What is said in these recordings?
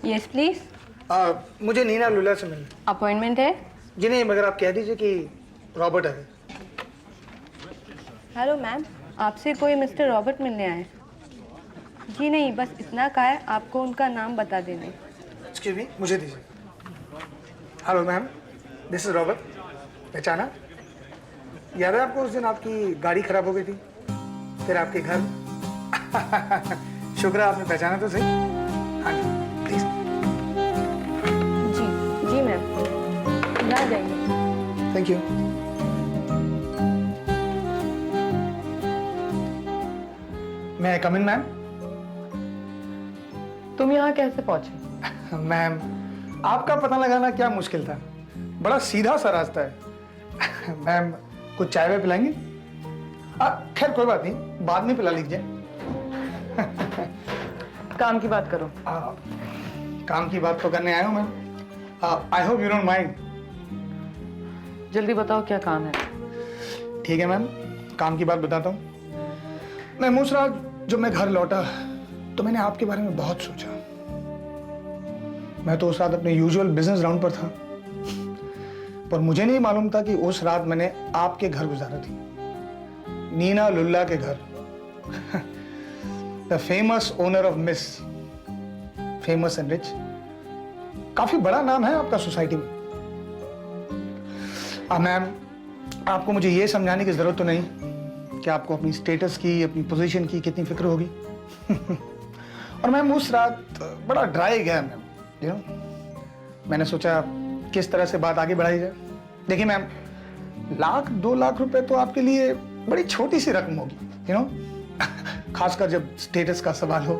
Yes please. मुझे नीना लुल्ला से मिलना। अपॉइंटमेंट है? जी नहीं, मगर आप कह दीजिए कि रॉबर्ट है। हेलो मैम, आपसे कोई मिस्टर रॉबर्ट मिलने आए? जी नहीं, बस इतना कहा है, आपको उनका नाम बता देने। एक्सक्यूज मी, मुझे दीजिए। Hello ma'am, this is Robert. पहचाना? याद है आपको उस दिन आपकी गाड़ी खराब हो गई थी, फिर आपके घर? शुक्र है आपने पहचाना तो सही। हाँ जी, प्लीज। जी जी मैम, ला जाइए। Thank you. मैं कम इन मैम? तुम यहाँ कैसे पहुंचे? मैम, आपका पता लगाना क्या मुश्किल था, बड़ा सीधा सा रास्ता है। मैम, कुछ चाय में पिलाएंगे? खैर कोई बात नहीं, बाद में पिला लीजिए। काम की बात करो। काम की बात तो करने आया हूँ ma'am. I hope you don't mind. जल्दी बताओ क्या काम है। ठीक है मैम, काम की बात बताता हूँ। मैं उस रात जब मैं घर लौटा तो मैंने आपके बारे में बहुत सोचा। मैं तो उस रात अपने यूजुअल बिजनेस राउंड पर था, पर मुझे नहीं मालूम था कि उस रात मैंने आपके घर गुजारा थी, नीना लुल्ला के घर। The famous owner of miss famous and rich. काफी बड़ा नाम है आपका सोसाइटी में। मैम, आपको मुझे ये समझाने की जरूरत तो नहीं कि आपको अपनी स्टेटस की, अपनी पोजीशन की कितनी फिक्र होगी। और मैम, उस रात बड़ा ड्राई गया मैम, यू नो। मैंने सोचा किस तरह से बात आगे बढ़ाई जाए। देखिए मैम, 1-2 लाख रुपए तो आपके लिए बड़ी छोटी सी रकम होगी, यू नो, खासकर जब स्टेटस का सवाल हो।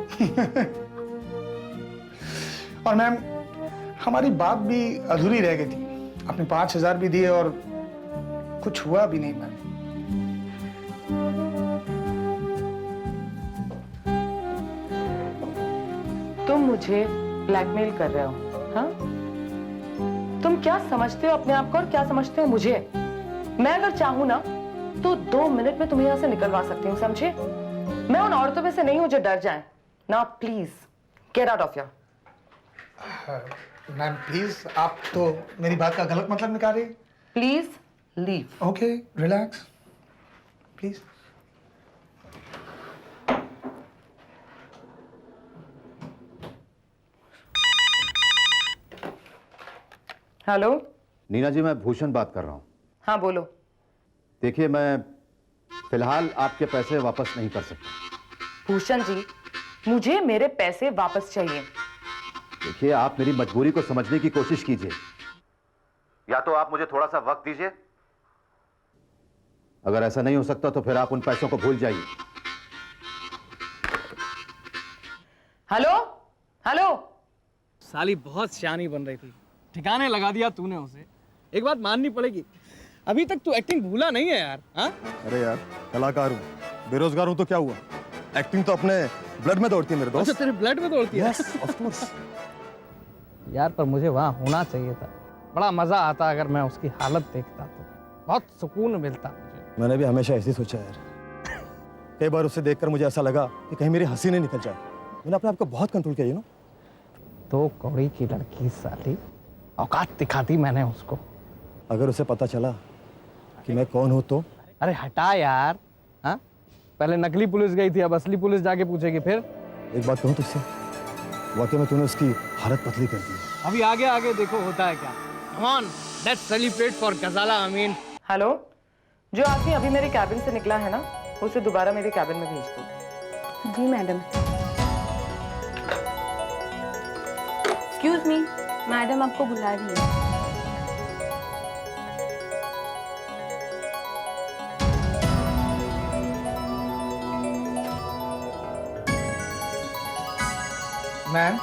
और मैम, हमारी बात भी अधूरी रह गई थी। आपने 5,000 भी दिए और कुछ हुआ भी नहीं मैम। तुम मुझे ब्लैकमेल कर रहे हो, हाँ? तुम क्या समझते हो अपने आप को और क्या समझते हो मुझे? मैं अगर चाहूं ना तो 2 मिनट में तुम्हें यहां से निकलवा सकती हूँ, समझे? मैं उन औरतों में से नहीं हूं जो डर जाएं। ना please get out of here. Ma'am please, आप तो मेरी बात का गलत मतलब निकाल रही हैं। Please leave. Okay, relax please. Hello. Nina ji, मैं भूषण बात कर रहा हूँ। हाँ बोलो। देखिए, मैं फिलहाल आपके पैसे वापस नहीं कर सकता। भूषण जी, मुझे मेरे पैसे वापस चाहिए। देखिए, आप मेरी मजबूरी को समझने की कोशिश कीजिए, या तो आप मुझे थोड़ा सा वक्त दीजिए। अगर ऐसा नहीं हो सकता तो फिर आप उन पैसों को भूल जाइए। Hello hello. साली बहुत सियानी बन रही थी, ठिकाने लगा दिया तूने उसे। एक बात माननी पड़ेगी, अभी तक तू एक्टिंग भूला नहीं है यार। हाँ? अरे यार, कलाकार हूँ, बेरोजगार हूँ तो क्या हुआ? एक्टिंग तो अपने ब्लड में दौड़ती है मेरे दोस्त। अच्छा, तेरे ब्लड में दौड़ती है? Yes, of course. यार, पर मुझे वहाँ होना चाहिए था। बड़ा मजा आता अगर मैं उसकी हालत देखता तो, बहुत सुकून मिलता मुझे। मैंने भी हमेशा ऐसे ही सोचा यार। कई बार उसे देखकर मुझे ऐसा लगा कि कहीं मेरी हंसी नहीं निकल जाए। मैंने अपने आप को बहुत कंट्रोल किया, यू नो। 2 कौड़ी की लड़की साली, औकात दिखा दी मैंने उसको। अगर उसे पता चला कि मैं कौन हूँ तो? अरे हटा यार। हाँ, पहले नकली पुलिस गई थी, अब असली पुलिस जाके पूछेगी फिर। एक बात कहूँ तुझसे, वाकई में तूने उसकी हालत पतली कर दी। अभी आगे आगे देखो होता है क्या। Come on, let's celebrate for Gazala Amin. Hello. जो आदमी अभी मेरे कैबिन से निकला है ना, उसे दोबारा मेरे कैबिन में भेज दो। जी मैडम। एक्सक्यूज मी, मैडम आपको बुला रही है। मैम,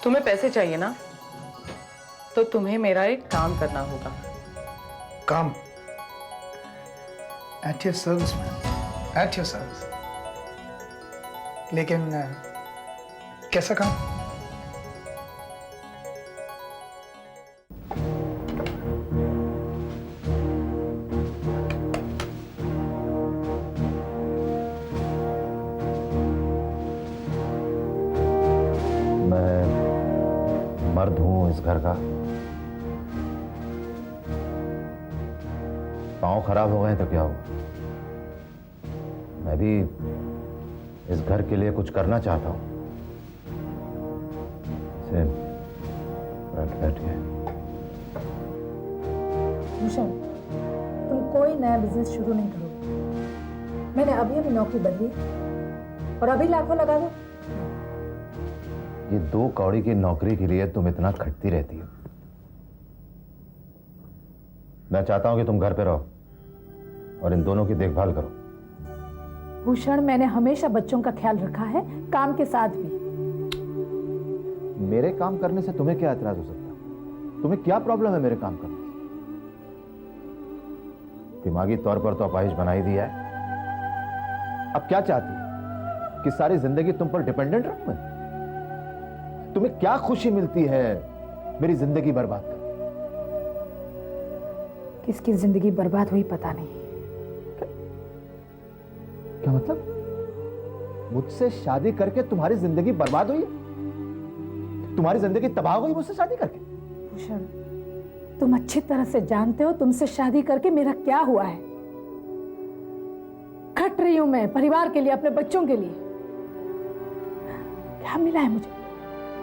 तुम्हें पैसे चाहिए ना, तो तुम्हें मेरा एक काम करना होगा। काम? At your service ma'am, at your service. लेकिन कैसा काम? मर्द हूं इस घर का। पांव खराब हो गए तो क्या हुआ? मैं भी इस घर के लिए कुछ करना चाहता हूं। बैठ के भूषण, तुम कोई नया बिजनेस शुरू नहीं करोगे। मैंने अभी अभी नौकरी बदली और अभी लाखों लगा दो। ये 2 कौड़ी की नौकरी के लिए तुम इतना खटती रहती हो। मैं चाहता हूं कि तुम घर पे रहो और इन दोनों की देखभाल करो। भूषण, मैंने हमेशा बच्चों का ख्याल रखा है, काम के साथ भी। मेरे काम करने से तुम्हें क्या एतराज हो सकता है? तुम्हें क्या प्रॉब्लम है मेरे काम करने से? दिमागी तौर पर तो अपाहिज बना ही दिया है। अब क्या चाहती है कि सारी जिंदगी तुम पर डिपेंडेंट रहूं मैं? तुम्हें क्या खुशी मिलती है मेरी जिंदगी बर्बाद कर? किसकी जिंदगी बर्बाद हुई पता नहीं। क्या मतलब? मुझसे शादी करके तुम्हारी जिंदगी बर्बाद हुई? तुम्हारी जिंदगी तबाह हुई मुझसे शादी करके? भूषण, तुम अच्छी तरह से जानते हो तुमसे शादी करके मेरा क्या हुआ है। खट रही हूं मैं परिवार के लिए, अपने बच्चों के लिए। क्या मिला है मुझे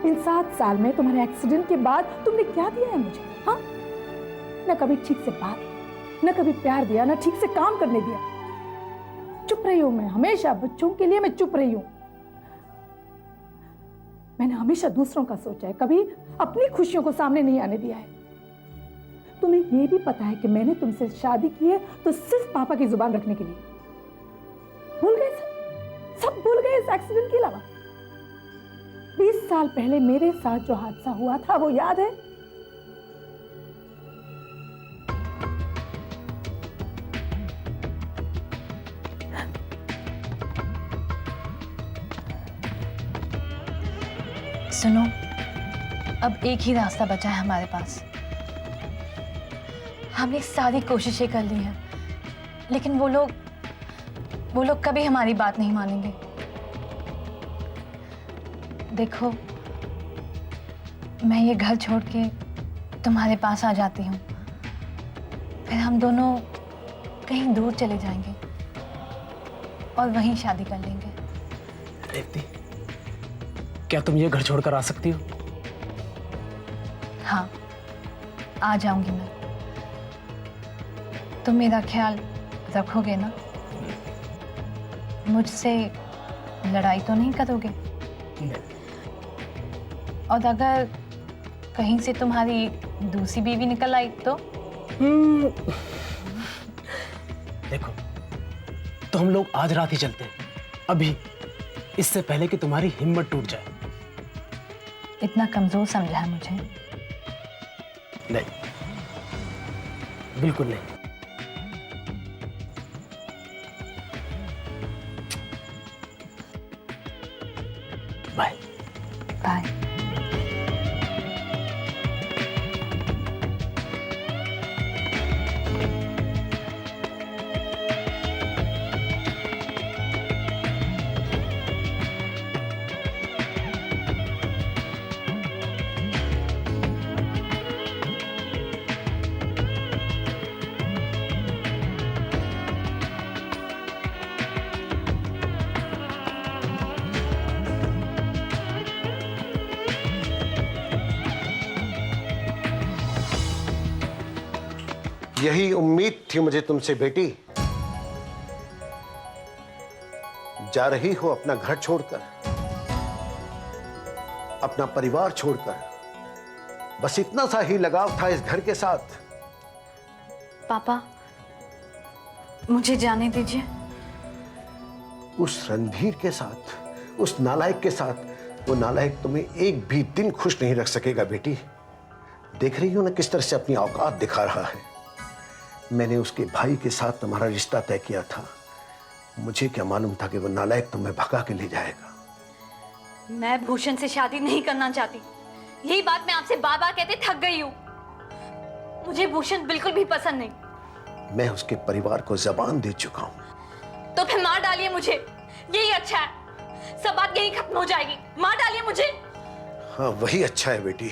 इन 7 साल में? तुम्हारे एक्सीडेंट के बाद तुमने क्या दिया है मुझे? हाँ, न कभी ठीक से बात, न कभी प्यार दिया, न ठीक से काम करने दिया। चुप रही हूं मैं, हमेशा बच्चों के लिए मैं चुप रही हूं। मैंने हमेशा दूसरों का सोचा है, कभी अपनी खुशियों को सामने नहीं आने दिया है। तुम्हें यह भी पता है कि मैंने तुमसे शादी की है तो सिर्फ पापा की जुबान रखने के लिए। भूल गए सब भूल गए इस एक्सीडेंट के अलावा। 20 साल पहले मेरे साथ जो हादसा हुआ था वो याद है? सुनो, अब एक ही रास्ता बचा है हमारे पास। हमने सारी कोशिशें कर ली हैं, लेकिन वो लोग कभी हमारी बात नहीं मानेंगे। देखो, मैं ये घर छोड़ के तुम्हारे पास आ जाती हूँ, फिर हम दोनों कहीं दूर चले जाएंगे और वहीं शादी कर लेंगे। देवती, क्या तुम ये घर छोड़कर आ सकती हो? हाँ, आ जाऊंगी मैं। तुम मेरा ख्याल रखोगे ना? मुझसे लड़ाई तो नहीं करोगे? और अगर कहीं से तुम्हारी दूसरी बीवी निकल आई तो? देखो, तो हम लोग आज रात ही चलते हैं, अभी, इससे पहले कि तुम्हारी हिम्मत टूट जाए। इतना कमजोर समझा है मुझे? नहीं, बिल्कुल नहीं। बाय। बाय। यही उम्मीद थी मुझे तुमसे बेटी। जा रही हो अपना घर छोड़कर, अपना परिवार छोड़कर, बस इतना सा ही लगाव था इस घर के साथ। पापा, मुझे जाने दीजिए। उस रणधीर के साथ, उस नालायक के साथ, वो नालायक तुम्हें एक भी दिन खुश नहीं रख सकेगा बेटी। देख रही हो ना किस तरह से अपनी औकात दिखा रहा है। मैंने उसके भाई के साथ तुम्हारा रिश्ता तय किया था। मुझे क्या मालूम था कि वो नालायक तुम्हें भगा के ले जाएगा। मैं भूषण से शादी नहीं करना चाहती। यही बात मैं आपसे बार बार कहते थक गई हूँ। मुझे भूषण बिल्कुल भी पसंद नहीं। मैं उसके परिवार को जबान दे चुका हूँ। तो फिर मार डालिए मुझे, यही अच्छा है। सब बात यही खत्म हो जाएगी। मार डालिए मुझे। हाँ, वही अच्छा है बेटी,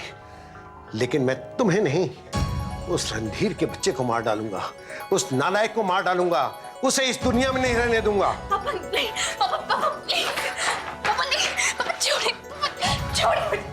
लेकिन मैं तुम्हें नहीं, उस रणधीर के बच्चे को मार डालूंगा, उस नालायक को मार डालूंगा, उसे इस दुनिया में नहीं रहने दूंगा। पापा नहीं, पापा पापा नहीं, पापा नहीं, पापा छोड़िए, पापा छोड़िए।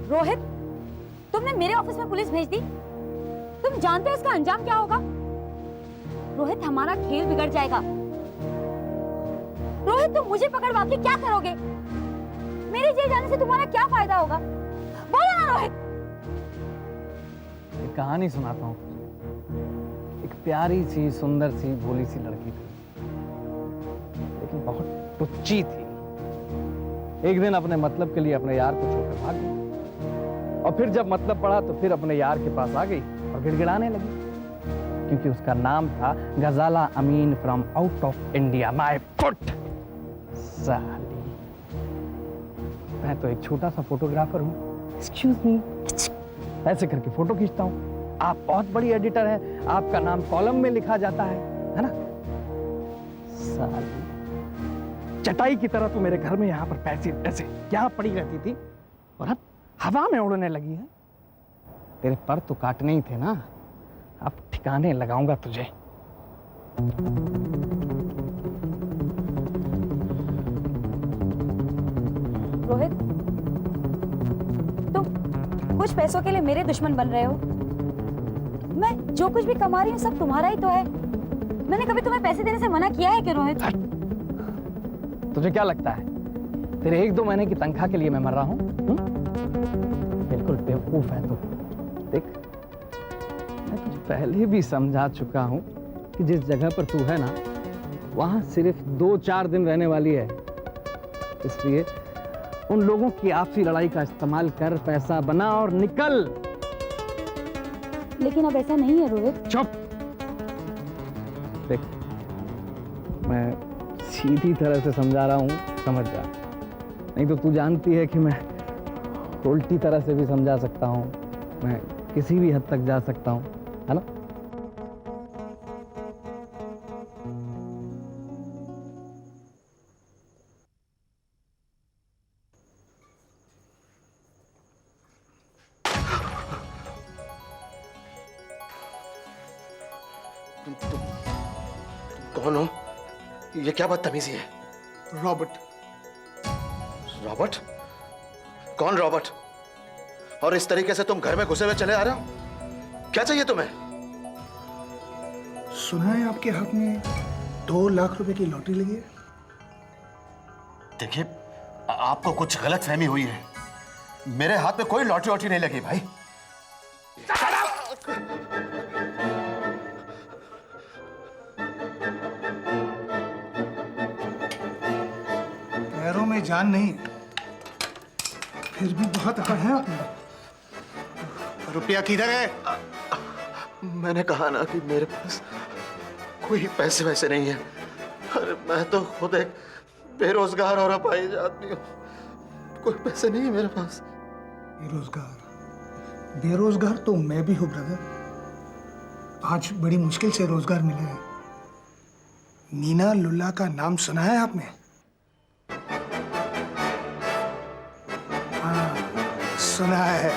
रोहित, तुमने मेरे ऑफिस में पुलिस भेज दी। तुम जानते हो इसका अंजाम क्या होगा? रोहित, हमारा खेल बिगड़ जाएगा। रोहित, तुम मुझे पकड़वा के क्या करोगे? मेरे जेल जाने से तुम्हारा क्या फायदा होगा? बोलो ना रोहित। एक कहानी सुनाता हूँ। एक प्यारी सी, सुंदर सी, भोली सी लड़की थी, लेकिन बहुत टुच्ची थी। एक दिन अपने मतलब के लिए अपने यार को छोड़कर भाग गई, और फिर जब मतलब पड़ा तो फिर अपने यार के पास आ गई और गिड़गिड़ाने लगी, क्योंकि उसका नाम था Ghazala Amin from out of India. My foot साली, मैं तो एक छोटा सा फोटोग्राफर हूँ, एक्सक्यूज मी, ऐसे करके फोटो खींचता हूँ। आप बहुत बड़ी एडिटर हैं, आपका नाम कॉलम में लिखा जाता है ना? साली, चटाई की तरह तो मेरे घर में यहाँ पर पैसे ऐसे यहाँ पड़ी रहती थी, और अब हवा में उड़ने लगी है। तेरे पर तो काटने ही थे ना, अब ठिकाने लगाऊंगा तुझे। रोहित, तुम कुछ पैसों के लिए मेरे दुश्मन बन रहे हो। मैं जो कुछ भी कमा रही हूँ सब तुम्हारा ही तो है। मैंने कभी तुम्हें पैसे देने से मना किया है क्या रोहित? तुझे क्या लगता है तेरे 1-2 महीने की तनख्वाह के लिए मैं मर रहा हूँ? बिल्कुल बेवकूफ है तू। देख, मैं तुझे पहले भी समझा चुका हूँ कि जिस जगह पर तू है ना, वहां सिर्फ 2-4 दिन रहने वाली है। इसलिए उन लोगों की आपसी लड़ाई का इस्तेमाल कर, पैसा बना और निकल। लेकिन अब ऐसा नहीं है रोहित। चुप। देख, मैं सीधी तरह से समझा रहा हूँ, समझ जा, नहीं तो तू जानती है कि मैं उल्टी तरह से भी समझा सकता हूँ, मैं किसी भी हद तक जा सकता हूँ, है ना? तुम कौन हो? ये क्या बदतमीजी है? रॉबर्ट। रॉबर्ट? कौन रॉबर्ट? और इस तरीके से तुम घर में घुसे हुए चले आ रहे हो? क्या चाहिए तुम्हें? सुना है आपके हाथ में 2 लाख रुपए की लॉटरी लगी है। देखिए, आपको कुछ गलत फहमी हुई है। मेरे हाथ में कोई लॉटरी वॉटरी नहीं लगी भाई। पैरों में जान नहीं, फिर भी बहुत अकड़ है आपने। रुपया किधर है? मैंने कहा ना कि मेरे पास कोई पैसे वैसे नहीं है। अरे मैं तो खुद एक बेरोजगार और अपाहिज आदमी हूँ, कोई पैसे नहीं है मेरे पास। बेरोजगार तो मैं भी हूँ ब्रदर। आज बड़ी मुश्किल से रोजगार मिला है। नीना लुल्ला का नाम सुना है आपने? हाँ, सुना है।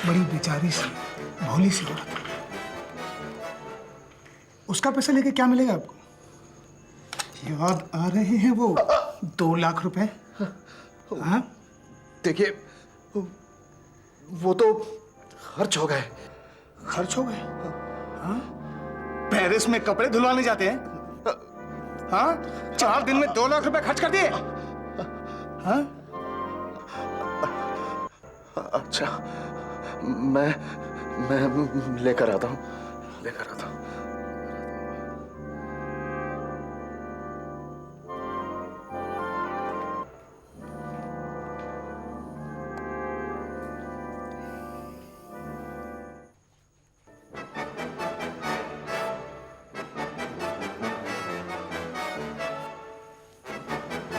बड़ी बेचारी सी, भोली सी औरत। उसका पैसा लेके क्या मिलेगा आपको? याद आ रहे हैं वो 2 लाख रुपए? हाँ? देखिए, वो तो खर्च हो गए। खर्च हो गए? हाँ? पेरिस में कपड़े धुलवाने जाते हैं? हाँ? 4 दिन में 2 लाख रुपए खर्च कर दिए? हाँ? अच्छा, मैं लेकर आता हूँ, लेकर आता हूँ।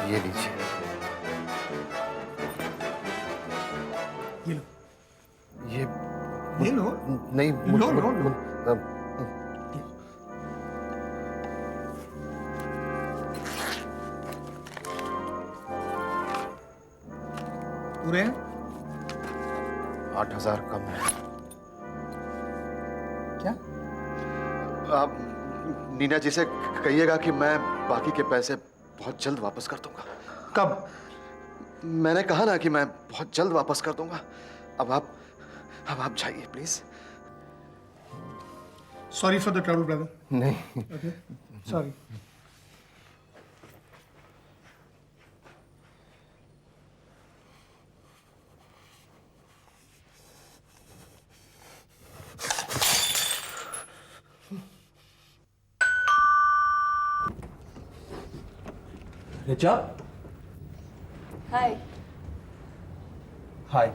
ये लीजिए। ये लो। ये ये लो। नहीं, लो, लो, लो। पूरे हैं? 8,000 कम है। क्या? आप नीना जी से कहिएगा कि मैं बाकी के पैसे बहुत जल्द वापस कर दूंगा। कब? मैंने कहा ना कि मैं बहुत जल्द वापस कर दूंगा। अब आप जाइए please. Sorry for the trouble brother. नहीं, ओके, सॉरी। ऋचा, हाय। हाय।